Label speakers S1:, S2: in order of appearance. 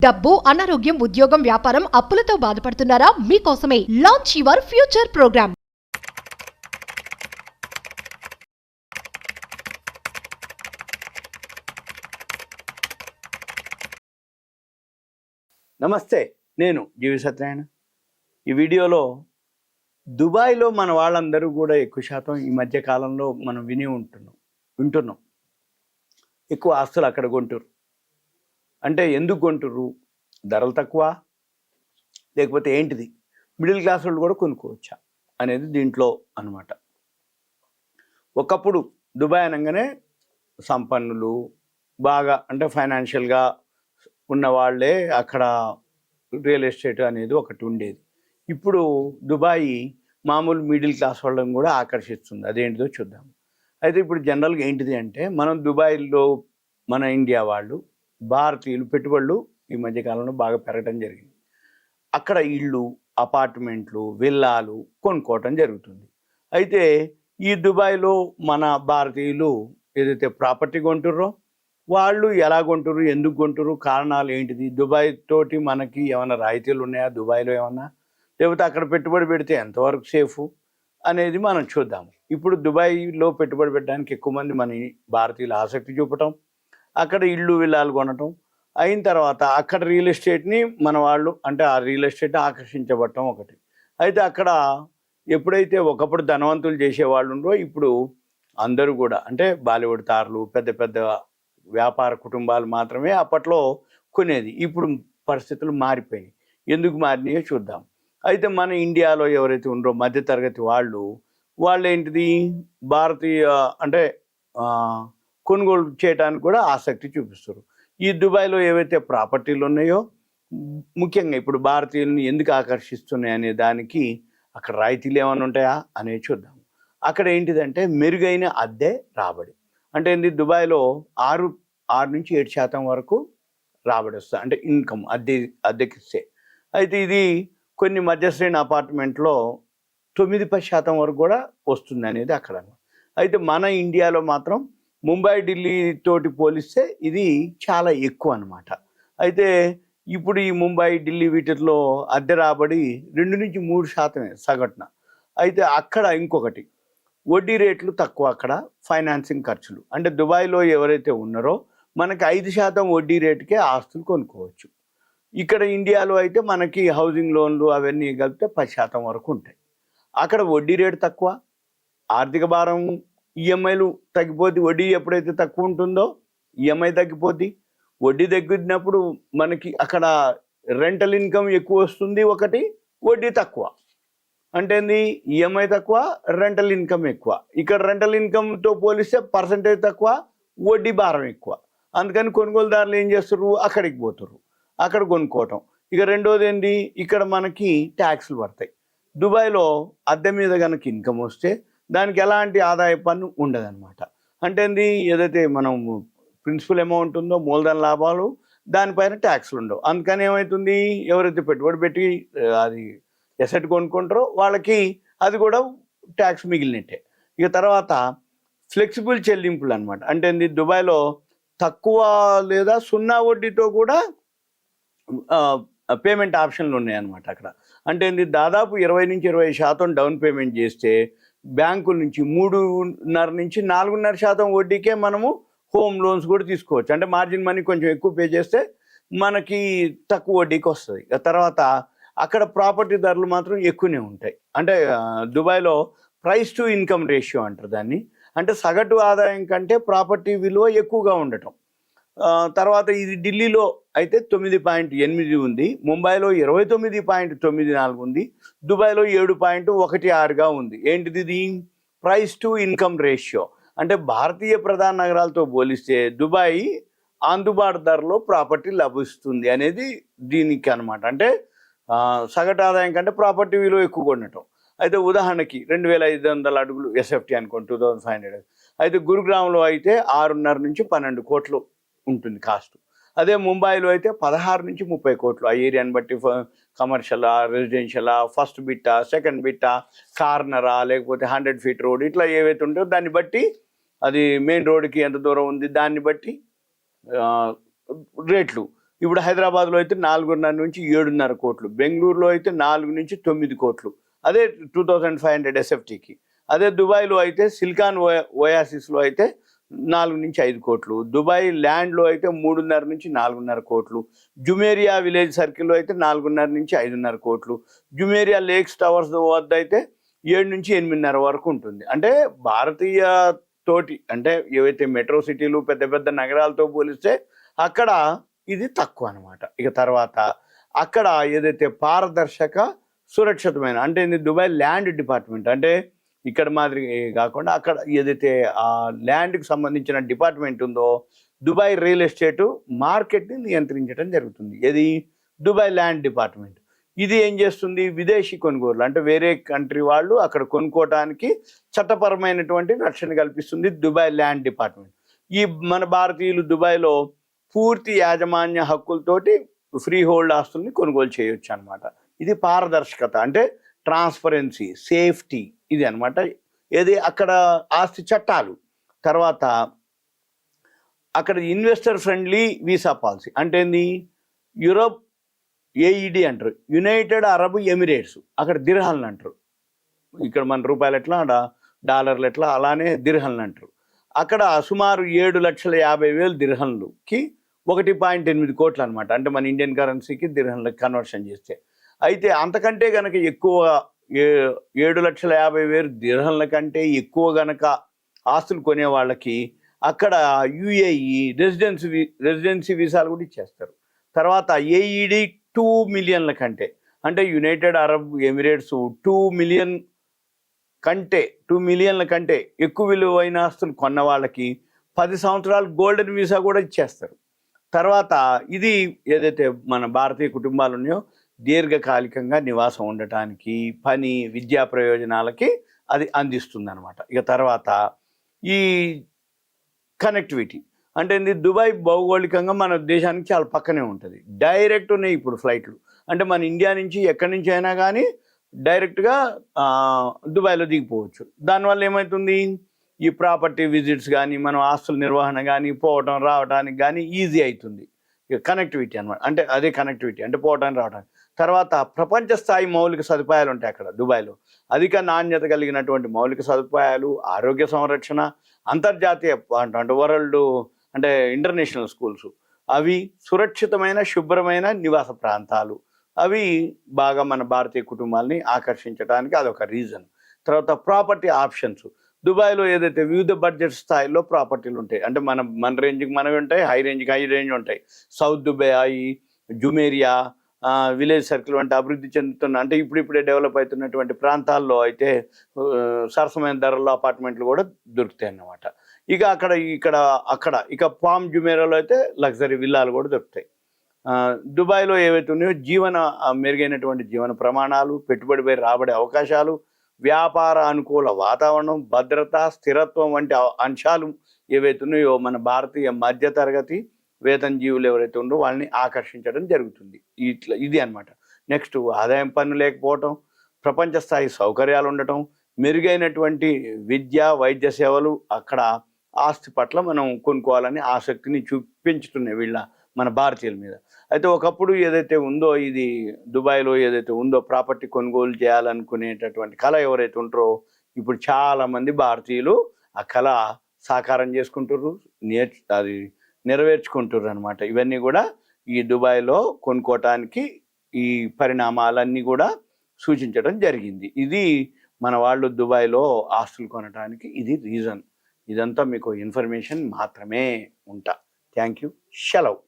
S1: డబ్బు, అనారోగ్యం, ఉద్యోగం, వ్యాపారం, అప్పులతో బాధపడుతున్నారా? మీకోసమే లాంచ్ యువర్ ఫ్యూచర్ ప్రోగ్రామ్.
S2: నమస్తే, నేను జీవి సత్యనారాయణ. ఈ వీడియోలో దుబాయ్లో మన వాళ్ళందరూ కూడా ఎక్కువ శాతం ఈ మధ్య కాలంలో మనం వింటున్నాం ఎక్కువ ఆస్తులు అక్కడ కొంటారు. అంటే ఎందుకు కొంటారు? ధరలు తక్కువ, లేకపోతే ఏంటిది? మిడిల్ క్లాస్ వాళ్ళు కూడా కొనుక్కోవచ్చా అనేది దీంట్లో అన్నమాట. ఒకప్పుడు దుబాయ్ అనగానే సంపన్నులు, బాగా అంటే ఫైనాన్షియల్గా ఉన్న వాళ్ళే అక్కడ రియల్ ఎస్టేట్ అనేది ఒకటి ఉండేది. ఇప్పుడు దుబాయ్ మామూలు మిడిల్ క్లాస్ వాళ్ళని కూడా ఆకర్షిస్తుంది. అదేంటిదో చూద్దాం. అయితే ఇప్పుడు జనరల్గా ఏంటిది అంటే, మనం దుబాయ్లో మన ఇండియా వాళ్ళు, భారతీయులు పెట్టుబడులు ఈ మధ్యకాలంలో బాగా పెరగడం జరిగింది. అక్కడ ఇళ్ళు, అపార్ట్మెంట్లు, విల్లాలు కొనుక్కోవటం జరుగుతుంది. అయితే ఈ దుబాయ్లో మన భారతీయులు ఏదైతే ప్రాపర్టీ కొంటుర్రో వాళ్ళు ఎలా కొంటుర్రు, ఎందుకు కొంటుర్రు, కారణాలు ఏంటిది, దుబాయ్ తోటి మనకి ఏమైనా రాయితీలు ఉన్నాయా దుబాయ్లో ఏమన్నా, లేకపోతే అక్కడ పెట్టుబడి పెడితే ఎంతవరకు సేఫ్ అనేది మనం చూద్దాము. ఇప్పుడు దుబాయ్లో పెట్టుబడి పెట్టడానికి ఎక్కువ మంది మన భారతీయులు ఆసక్తి చూపటం, అక్కడ ఇళ్ళు విల్లాలు కొనటం, అయిన తర్వాత అక్కడ రియల్ ఎస్టేట్ని మన వాళ్ళు అంటే ఆ రియల్ ఎస్టేట్ ఆకర్షించబడటం ఒకటి. అయితే అక్కడ ఎప్పుడైతే ఒకప్పుడు ధనవంతులు చేసేవాళ్ళు ఉండో, ఇప్పుడు అందరూ కూడా అంటే బాలీవుడ్ తారలు, పెద్ద పెద్ద వ్యాపార కుటుంబాలు మాత్రమే అప్పట్లో కొనేది. ఇప్పుడు పరిస్థితులు మారిపోయినాయి. ఎందుకు మారినాయో చూద్దాం. అయితే మన ఇండియాలో ఎవరైతే ఉండరో మధ్యతరగతి వాళ్ళు ఏంటిది, భారతీయ అంటే కొనుగోలు చేయడానికి కూడా ఆసక్తి చూపిస్తారు. ఈ దుబాయ్లో ఏవైతే ప్రాపర్టీలు ఉన్నాయో, ముఖ్యంగా ఇప్పుడు భారతీయులను ఎందుకు ఆకర్షిస్తున్నాయి అనే దానికి అక్కడ రాయితీలు ఏమైనా ఉంటాయా అనేది చూద్దాం. అక్కడ ఏంటిదంటే మెరుగైన అద్దె రాబడి. అంటే ఏంటి, దుబాయ్లో 6-7% వరకు రాబడి వస్తుంది, అంటే ఇన్కమ్ అద్దెకిస్తే. అయితే ఇది కొన్ని మధ్యశ్రేణి అపార్ట్మెంట్లో 9-10% వరకు కూడా వస్తుంది అనేది అక్కడ. అయితే మన ఇండియాలో మాత్రం ముంబై, ఢిల్లీ తోటి పోలిస్తే ఇది చాలా ఎక్కువ అన్నమాట. అయితే ఇప్పుడు ఈ ముంబై, ఢిల్లీ వీటిలో అద్దె రాబడి 2-3% సగటున. అయితే అక్కడ ఇంకొకటి, వడ్డీ రేట్లు తక్కువ, అక్కడ ఫైనాన్సింగ్ ఖర్చులు. అంటే దుబాయ్లో ఎవరైతే ఉన్నారో మనకి 5% వడ్డీ రేటుకే ఆస్తులు కొనుక్కోవచ్చు. ఇక్కడ ఇండియాలో అయితే మనకి హౌసింగ్ లోన్లు అవన్నీ కలిపితే 10% వరకు ఉంటాయి. అక్కడ వడ్డీ రేటు తక్కువ, ఆర్థిక భారం, ఈఎంఐలు తగ్గిపోద్ది. వడ్డీ ఎప్పుడైతే తక్కువ ఉంటుందో ఈఎంఐ తగ్గిపోద్ది. వడ్డీ తగ్గినప్పుడు మనకి అక్కడ రెంటల్ ఇన్కమ్ ఎక్కువ వస్తుంది, ఒకటి వడ్డీ తక్కువ. అంటే ఈఎంఐ తక్కువ, రెంటల్ ఇన్కమ్ ఎక్కువ. ఇక్కడ రెంటల్ ఇన్కమ్తో పోలిస్తే పర్సంటేజ్ తక్కువ, వడ్డీ భారం ఎక్కువ. అందుకని కొనుగోలుదారులు ఏం చేస్తారు, అక్కడికి పోతారు, అక్కడ కొనుక్కోవటం. ఇక రెండోది ఏంటి, ఇక్కడ మనకి ట్యాక్స్లు పడతాయి. దుబాయ్లో అద్దె మీద కనుక ఇన్కమ్ వస్తే దానికి ఎలాంటి ఆదాయ పన్ను ఉండదన్నమాట. అంటే ఏదైతే మనం ప్రిన్సిపల్ అమౌంట్ ఉందో, మూలధన లాభాలు, దానిపైన ట్యాక్స్లు ఉండవు. అందుకని ఏమవుతుంది, ఎవరైతే పెట్టుబడి పెట్టి అది ఎసెట్ కొనుక్కుంటారో వాళ్ళకి అది కూడా ట్యాక్స్ మిగిలినట్టే. ఇక తర్వాత ఫ్లెక్సిబుల్ చెల్లింపులు అనమాట. అంటే దుబాయ్లో తక్కువ లేదా 0 వడ్డీతో కూడా పేమెంట్ ఆప్షన్లు ఉన్నాయన్నమాట అక్కడ. అంటే దాదాపు 20-25% డౌన్ పేమెంట్ చేస్తే బ్యాంకుల నుంచి 3.5-4.5% వడ్డీకే మనము హోమ్ లోన్స్ కూడా తీసుకోవచ్చు. అంటే మార్జిన్ మనీ కొంచెం ఎక్కువ పే చేస్తే మనకి తక్కువ వడ్డీకి వస్తుంది. తర్వాత అక్కడ ప్రాపర్టీ ధరలు మాత్రం ఎక్కువనే ఉంటాయి. అంటే దుబాయ్లో ప్రైస్ టు ఇన్కమ్ రేషియో అంటారు దాన్ని. అంటే సగటు ఆదాయం కంటే ప్రాపర్టీ విలువ ఎక్కువగా ఉండటం. తర్వాత ఇది ఢిల్లీలో అయితే 9.8 ఉంది, ముంబైలో 29.94 ఉంది, దుబాయ్లో 7.16గా ఉంది. ఏంటిది ఇది? Price to income ratio. అంటే భారతీయ ప్రధాన నగరాలతో పోలిస్తే దుబాయ్ అందుబాటు ధరలో ప్రాపర్టీ లభిస్తుంది అనేది దీనికి అనమాట. అంటే సగటు ఆదాయం కంటే ప్రాపర్టీ విలువ ఎక్కువ ఉండటం. అయితే ఉదాహరణకి 2,500 అడుగులు ఎస్ఎఫ్టీ అనుకోండి, 2,500. అయితే గురుగ్రామ్లో అయితే 6.5-12 కోట్లు ఉంటుంది కాస్ట్. అదే ముంబైలో అయితే 16-30 కోట్లు. ఆ ఏరియాని బట్టి కమర్షియలా, రెసిడెన్షియలా, ఫస్ట్ బిట్టా, సెకండ్ బిట్టా, కార్నరా, లేకపోతే 100 ఫీట్ రోడ్, ఇట్లా ఏవైతే ఉంటాయో దాన్ని బట్టి, అది మెయిన్ రోడ్కి ఎంత దూరం ఉంది దాన్ని బట్టి రేట్లు. ఇప్పుడు హైదరాబాద్లో అయితే 4.5 నుంచి 7.5 కోట్లు, బెంగళూరులో అయితే 4 నుంచి 9 కోట్లు, అదే 2500 ఎస్ఎఫ్టీకి. అదే దుబాయ్లో అయితే సిలికాన్ ఓయాసిస్లో అయితే 4 నుంచి 5 కోట్లు, దుబాయ్ ల్యాండ్లో అయితే 3.5 నుంచి 4.5 కోట్లు, జుమేరియా విలేజ్ సర్కిల్లో అయితే 4.5 నుంచి 5.5 కోట్లు, జుమేరియా లేక్స్ టవర్స్ వద్ద అయితే 7 నుంచి 8.5 వరకు ఉంటుంది. అంటే భారతీయ తోటి అంటే ఏవైతే మెట్రో సిటీలు పెద్ద పెద్ద నగరాలతో పోలిస్తే అక్కడ ఇది తక్కువ అనమాట. ఇక తర్వాత అక్కడ ఏదైతే పారదర్శక సురక్షితమైన అంటే ఇది దుబాయ్ ల్యాండ్ డిపార్ట్మెంట్, అంటే ఇక్కడ మాదిరి కాకుండా అక్కడ ఏదైతే ఆ ల్యాండ్కి సంబంధించిన డిపార్ట్మెంట్ ఉందో దుబాయ్ రియల్ ఎస్టేట్ మార్కెట్ని నియంత్రించడం జరుగుతుంది. ఇది దుబాయ్ ల్యాండ్ డిపార్ట్మెంట్. ఇది ఏం చేస్తుంది, విదేశీ కొనుగోలు అంటే వేరే కంట్రీ వాళ్ళు అక్కడ కొనుక్కోవడానికి చట్టపరమైనటువంటి రక్షణ కల్పిస్తుంది దుబాయ్ ల్యాండ్ డిపార్ట్మెంట్. ఈ మన భారతీయులు దుబాయ్లో పూర్తి యాజమాన్య హక్కులతోటి ఫ్రీ హోల్డ్ ఆస్తుల్ని కొనుగోలు చేయొచ్చు అనమాట. ఇది పారదర్శకత అంటే ట్రాన్స్పరెన్సీ, సేఫ్టీ, ఇది అనమాట. ఏది అక్కడ ఆస్తి చట్టాలు. తర్వాత అక్కడ ఇన్వెస్టర్ ఫ్రెండ్లీ వీసా పాలసీ అంటే ఏంది, యూరోప్ ఏఈడి అంటారు, యునైటెడ్ అరబ్ ఎమిరేట్స్, అక్కడ దిర్హాలను అంటారు. ఇక్కడ మన రూపాయలు ఎట్లా డాలర్లు ఎట్లా అలానే దిర్హాలను అంటారు. అక్కడ సుమారు 7,50,000 దిర్హంలుకి 1.8 కోట్లు అనమాట. అంటే మన ఇండియన్ కరెన్సీకి దిర్హంలకు కన్వర్షన్ చేస్తే. అయితే అంతకంటే కనుక ఎక్కువ 7,50,000 దిర్హంల కంటే ఎక్కువ గనక ఆస్తులు కొనే వాళ్ళకి అక్కడ యుఏఈ రెసిడెన్సీ వీసాలు కూడా ఇచ్చేస్తారు. తర్వాత ఏఈడి 2 మిలియన్ల కంటే అంటే యునైటెడ్ అరబ్ ఎమిరేట్స్ 2 మిలియన్ల కంటే ఎక్కువ విలువైన ఆస్తులు కొన్న వాళ్ళకి 10 సంవత్సరాలు గోల్డెన్ వీసా కూడా ఇచ్చేస్తారు. తర్వాత ఇది ఏదైతే మన భారతీయ కుటుంబాలు ఉన్నాయో దీర్ఘకాలికంగా నివాసం ఉండటానికి, పని, విద్యా ప్రయోజనాలకి అది అందిస్తుంది అనమాట. ఇక తర్వాత ఈ కనెక్టివిటీ అంటే దుబాయ్ భౌగోళికంగా మన దేశానికి చాలా పక్కనే ఉంటుంది. డైరెక్ట్ ఉన్నాయి ఇప్పుడు ఫ్లైట్లు. అంటే మన ఇండియా నుంచి ఎక్కడి నుంచి అయినా కానీ డైరెక్ట్గా దుబాయ్లో దిగిపోవచ్చు. దానివల్ల ఏమవుతుంది, ఈ ప్రాపర్టీ విజిట్స్ కానీ మనం ఆస్తుల నిర్వహణ కానీ పోవటం రావడానికి కానీ ఈజీ అవుతుంది. ఇక కనెక్టివిటీ అనమాట. అంటే అదే కనెక్టివిటీ అంటే పోవటానికి రావడానికి. తర్వాత ప్రపంచ స్థాయి మౌలిక సదుపాయాలు ఉంటాయి అక్కడ దుబాయ్లో. అధిక నాణ్యత కలిగినటువంటి మౌలిక సదుపాయాలు, ఆరోగ్య సంరక్షణ, అంతర్జాతీయ అంటే వరల్డ్ అంటే ఇంటర్నేషనల్ స్కూల్స్, అవి సురక్షితమైన శుభ్రమైన నివాస ప్రాంతాలు, అవి బాగా మన భారతీయ కుటుంబాలని ఆకర్షించడానికి అదొక రీజన్. తర్వాత ప్రాపర్టీ ఆప్షన్స్. దుబాయ్లో ఏదైతే వివిధ బడ్జెట్ స్థాయిలో ప్రాపర్టీలు ఉంటాయి. అంటే మన రేంజ్కి మనవి ఉంటాయి, హై రేంజ్ ఉంటాయి. సౌత్ దుబాయ్, జుమేరియా, విలేజ్ సర్కిల్ వంటి అభివృద్ధి చెందుతున్న అంటే ఇప్పుడిప్పుడే డెవలప్ అవుతున్నటువంటి ప్రాంతాల్లో అయితే సరసమైన ధరల్లో అపార్ట్మెంట్లు కూడా దొరుకుతాయి అన్నమాట. ఇక ఇక పామ్ జుమేరాలో అయితే లగ్జరీ విల్లాలు కూడా దొరుకుతాయి. దుబాయ్లో ఏవైతే ఉన్నాయో మెరుగైనటువంటి జీవన ప్రమాణాలు, పెట్టుబడిపై రాబడే అవకాశాలు, వ్యాపార అనుకూల వాతావరణం, భద్రత, స్థిరత్వం వంటి అంశాలు ఏవైతే ఉన్నాయో మన భారతీయ మధ్యతరగతి వేతన జీవులు ఎవరైతే ఉండో వాళ్ళని ఆకర్షించడం జరుగుతుంది. ఇది అనమాట. నెక్స్ట్ ఆదాయం పన్ను లేకపోవటం, ప్రపంచ స్థాయి సౌకర్యాలు ఉండటం, మెరుగైనటువంటి విద్య, వైద్య సేవలు, అక్కడ ఆస్తి పట్ల మనం కొనుక్కోవాలని ఆసక్తిని చూపించుతున్నాయి మన భారతీయుల మీద. అయితే ఒకప్పుడు ఏదైతే ఉందో ఇది దుబాయ్లో ఏదైతే ఉందో ప్రాపర్టీ కొనుగోలు చేయాలనుకునేటటువంటి కళ ఎవరైతే ఉంటారో ఇప్పుడు చాలామంది భారతీయులు ఆ కళ సాకారం చేసుకుంటారు, అది నెరవేర్చుకుంటారు అనమాట. ఇవన్నీ కూడా ఈ దుబాయ్లో కొనుక్కోవటానికి ఈ పరిణామాలన్నీ కూడా సూచించడం జరిగింది. ఇది మన వాళ్ళు దుబాయ్లో ఆస్తులు కొనడానికి ఇది రీజన్. ఇదంతా మీకు ఇన్ఫర్మేషన్ మాత్రమే ఉంటా. Thank you. సెలవు.